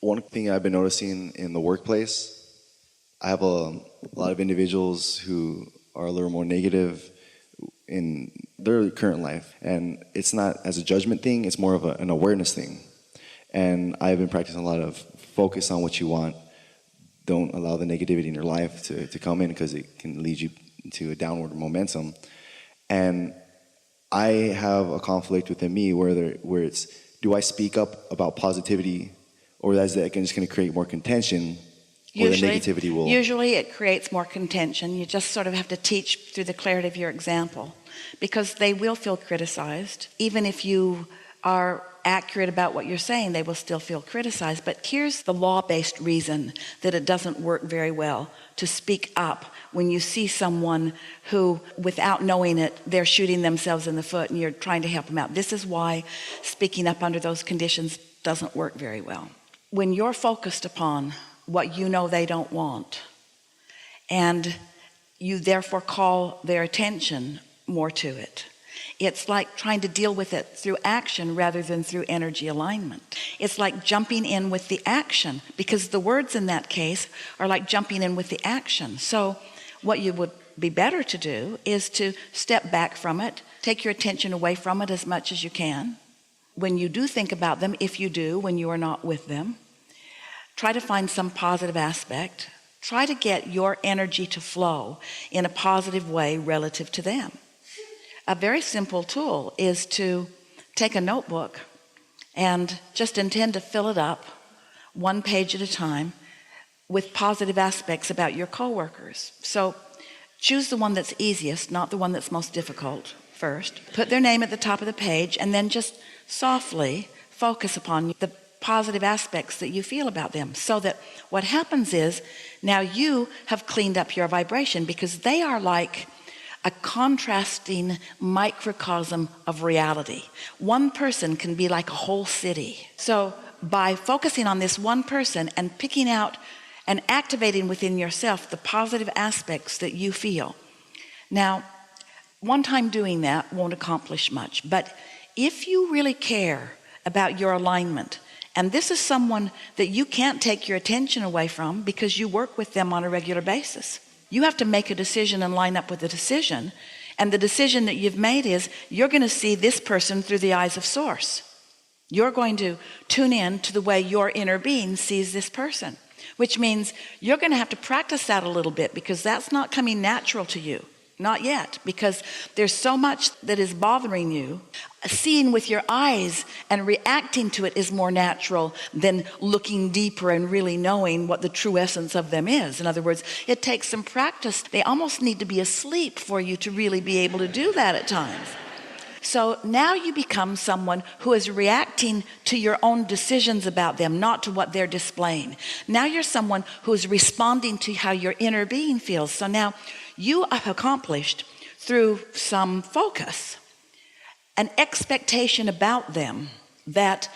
One thing I've been noticing in the workplace, I have a lot of individuals who are a little more negative in their current life. And it's not as a judgment thing, it's more of an awareness thing. And I've been practicing a lot of focus on what you want. Don't allow the negativity in your life to come in, because it can lead you to a downward momentum. And I have a conflict within me where it's, do I speak up about positivity, or is that just going to create more contention? Usually it creates more contention. You just sort of have to teach through the clarity of your example, because they will feel criticized. Even if you are accurate about what you're saying, they will still feel criticized. But here's the law-based reason that it doesn't work very well to speak up when you see someone who, without knowing it, they're shooting themselves in the foot and you're trying to help them out. This is why speaking up under those conditions doesn't work very well. When you're focused upon what you know they don't want, and you therefore call their attention more to it, it's like trying to deal with it through action rather than through energy alignment. It's like jumping in with the action, because the words in that case are like jumping in with the action. So what you would be better to do is to step back from it, take your attention away from it as much as you can. When you do think about them, if you do, when you are not with them, try to find some positive aspect. Try to get your energy to flow in a positive way relative to them. A very simple tool is to take a notebook and just intend to fill it up one page at a time with positive aspects about your coworkers. So choose the one that's easiest, not the one that's most difficult first. Put their name at the top of the page, and then just softly focus upon the positive aspects that you feel about them, so that what happens is now you have cleaned up your vibration, because they are like a contrasting microcosm of reality. One person can be like a whole city. So by focusing on this one person and picking out and activating within yourself the positive aspects that you feel. Now, one time doing that won't accomplish much, but if you really care about your alignment, and this is someone that you can't take your attention away from because you work with them on a regular basis. You have to make a decision and line up with the decision. And the decision that you've made is you're going to see this person through the eyes of Source. You're going to tune in to the way your inner being sees this person, which means you're going to have to practice that a little bit, because that's not coming natural to you. Not yet, because there's so much that is bothering you. Seeing with your eyes and reacting to it is more natural than looking deeper and really knowing what the true essence of them is. In other words, it takes some practice. They almost need to be asleep for you to really be able to do that at times. So now you become someone who is reacting to your own decisions about them, not to what they're displaying. Now you're someone who is responding to how your inner being feels. So now you have accomplished, through some focus, an expectation about them that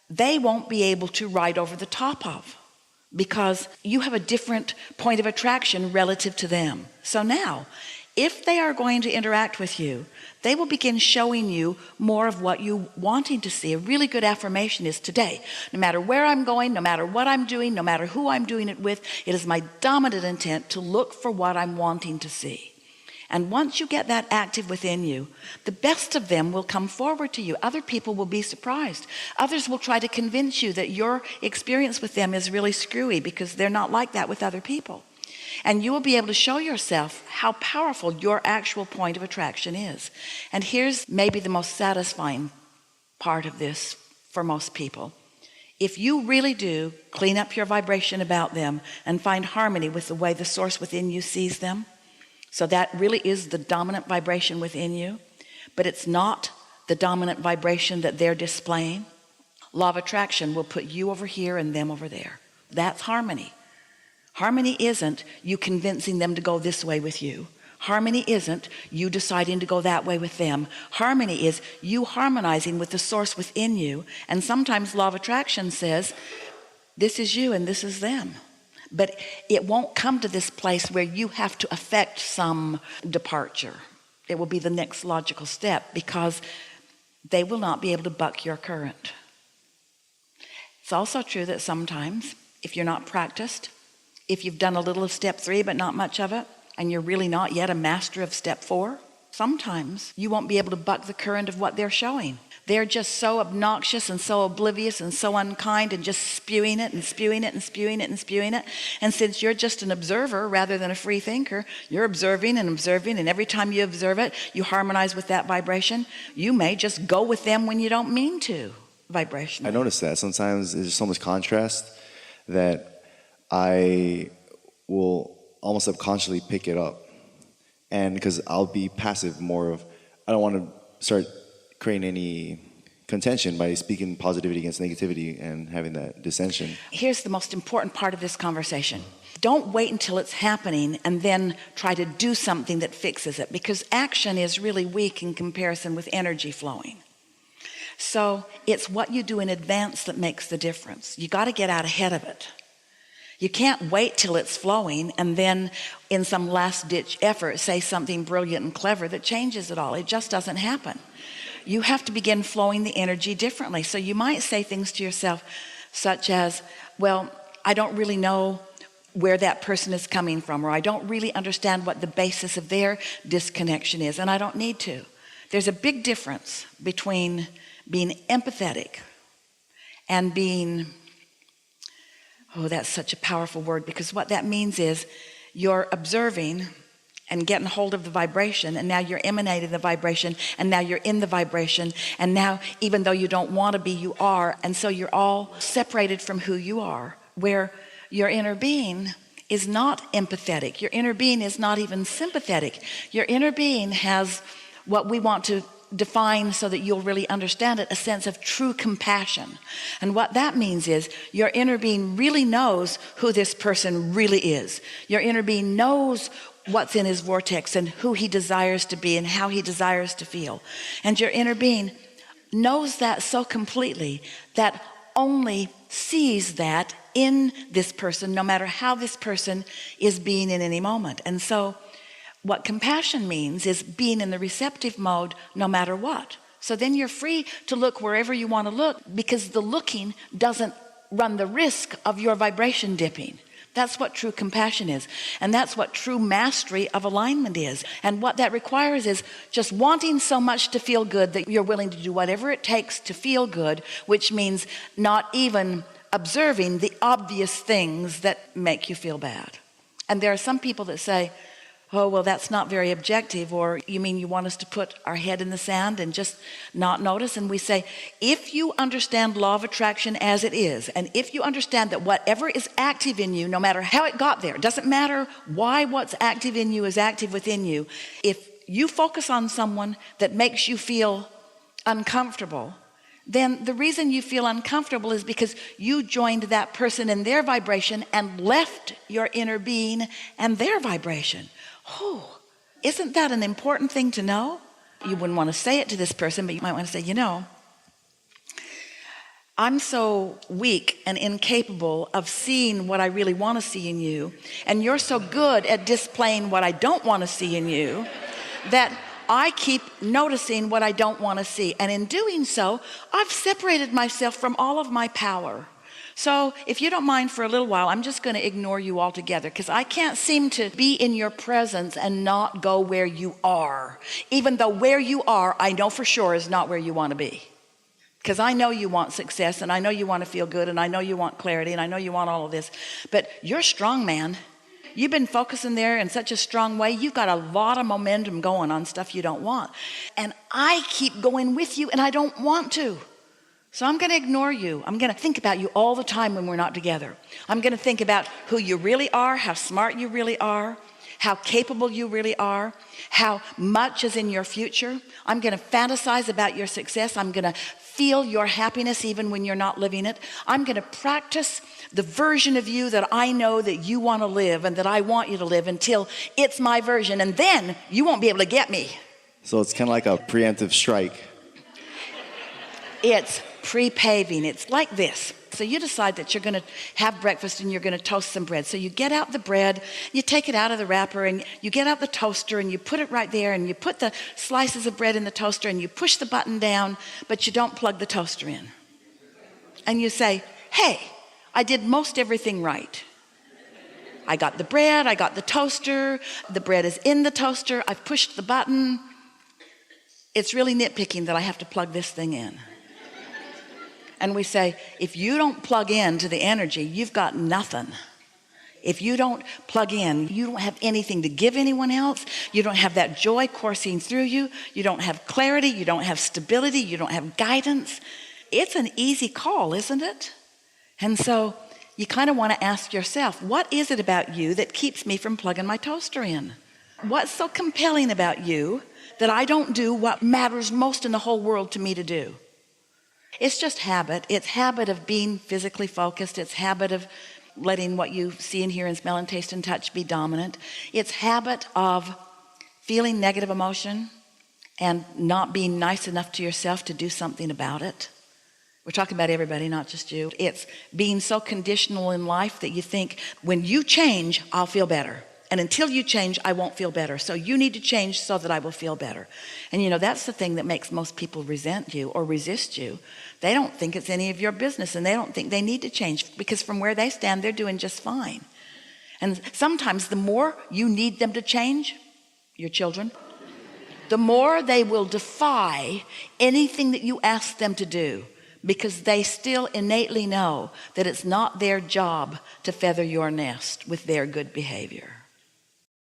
they won't be able to ride over the top of, because you have a different point of attraction relative to them. So now, if they are going to interact with you, they will begin showing you more of what you wanting to see. A really good affirmation is today. No matter where I'm going, no matter what I'm doing, no matter who I'm doing it with, it is my dominant intent to look for what I'm wanting to see. And once you get that active within you, the best of them will come forward to you. Other people will be surprised. Others will try to convince you that your experience with them is really screwy, because they're not like that with other people. And you will be able to show yourself how powerful your actual point of attraction is. And here's maybe the most satisfying part of this for most people. If you really do clean up your vibration about them and find harmony with the way the Source within you sees them, so that really is the dominant vibration within you, but it's not the dominant vibration that they're displaying, law of attraction will put you over here and them over there. That's harmony. Harmony isn't you convincing them to go this way with you. Harmony isn't you deciding to go that way with them. Harmony is you harmonizing with the Source within you. And sometimes law of attraction says, this is you and this is them. But it won't come to this place where you have to affect some departure. It will be the next logical step, because they will not be able to buck your current. It's also true that sometimes, if you're not practiced, if you've done a little of step 3 but not much of it, and you're really not yet a master of step 4, sometimes you won't be able to buck the current of what they're showing. They're just so obnoxious and so oblivious and so unkind and just spewing it and spewing it and spewing it and spewing it. And since you're just an observer rather than a free thinker, you're observing, and every time you observe it, you harmonize with that vibration. You may just go with them when you don't mean to, vibration. I noticed that sometimes there's so much contrast that I will almost subconsciously pick it up. And because I'll be passive more of, I don't want to start creating any contention by speaking positivity against negativity and having that dissension. Here's the most important part of this conversation. Don't wait until it's happening and then try to do something that fixes it, because action is really weak in comparison with energy flowing. So it's what you do in advance that makes the difference. You got to get out ahead of it. You can't wait till it's flowing and then in some last-ditch effort say something brilliant and clever that changes it all. It just doesn't happen. You have to begin flowing the energy differently. So you might say things to yourself such as, well, I don't really know where that person is coming from, or I don't really understand what the basis of their disconnection is, and I don't need to. There's a big difference between being empathetic and being, oh, that's such a powerful word, because what that means is you're observing and getting hold of the vibration, and now you're emanating the vibration, and now you're in the vibration, and now even though you don't want to be, you are, and so you're all separated from who you are, where your inner being is not empathetic. Your inner being is not even sympathetic. Your inner being has what we want to define so that you'll really understand it, a sense of true compassion. And what that means is your inner being really knows who this person really is. Your inner being knows what's in his vortex and who he desires to be and how he desires to feel. And your inner being knows that so completely that only sees that in this person, no matter how this person is being in any moment. And so what compassion means is being in the receptive mode no matter what. So then you're free to look wherever you want to look, because the looking doesn't run the risk of your vibration dipping. That's what true compassion is. And that's what true mastery of alignment is. And what that requires is just wanting so much to feel good that you're willing to do whatever it takes to feel good, which means not even observing the obvious things that make you feel bad. And there are some people that say, oh, well, that's not very objective, or you mean you want us to put our head in the sand and just not notice? And we say, if you understand law of attraction as it is, and if you understand that whatever is active in you, no matter how it got there, doesn't matter why what's active in you is active within you, if you focus on someone that makes you feel uncomfortable, then the reason you feel uncomfortable is because you joined that person in their vibration and left your inner being and their vibration. Oh, isn't that an important thing to know? You wouldn't want to say it to this person, but you might want to say, you know, I'm so weak and incapable of seeing what I really want to see in you, and you're so good at displaying what I don't want to see in you, that I keep noticing what I don't want to see. And in doing so, I've separated myself from all of my power. So if you don't mind for a little while, I'm just going to ignore you altogether, because I can't seem to be in your presence and not go where you are, even though where you are, I know for sure is not where you want to be. Because I know you want success, and I know you want to feel good, and I know you want clarity, and I know you want all of this. But you're strong, man. You've been focusing there in such a strong way. You've got a lot of momentum going on stuff you don't want. And I keep going with you, and I don't want to. So I'm going to ignore you. I'm going to think about you all the time when we're not together. I'm going to think about who you really are, how smart you really are, how capable you really are, how much is in your future. I'm going to fantasize about your success. I'm going to feel your happiness even when you're not living it. I'm going to practice the version of you that I know that you want to live and that I want you to live until it's my version. And then you won't be able to get me. So it's kind of like a preemptive strike. It's pre-paving. It's like this. So you decide that you're going to have breakfast and you're going to toast some bread. So you get out the bread, you take it out of the wrapper, and you get out the toaster and you put it right there, and you put the slices of bread in the toaster, and you push the button down, but you don't plug the toaster in. And you say, hey, I did most everything right. I got the bread, I got the toaster, the bread is in the toaster, I've pushed the button. It's really nitpicking that I have to plug this thing in. And we say, if you don't plug in to the energy, you've got nothing. If you don't plug in, you don't have anything to give anyone else. You don't have that joy coursing through you. You don't have clarity. You don't have stability. You don't have guidance. It's an easy call, isn't it? And so you kind of want to ask yourself, what is it about you that keeps me from plugging my toaster in? What's so compelling about you that I don't do what matters most in the whole world to me to do? It's just habit. It's habit of being physically focused. It's habit of letting what you see and hear and smell and taste and touch be dominant. It's habit of feeling negative emotion and not being nice enough to yourself to do something about it. We're talking about everybody, not just you. It's being so conditional in life that you think, when you change, I'll feel better. And until you change, I won't feel better. So you need to change so that I will feel better. And that's the thing that makes most people resent you or resist you. They don't think it's any of your business, and they don't think they need to change, because from where they stand, they're doing just fine. And sometimes the more you need them to change, your children, the more they will defy anything that you ask them to do, because they still innately know that it's not their job to feather your nest with their good behavior.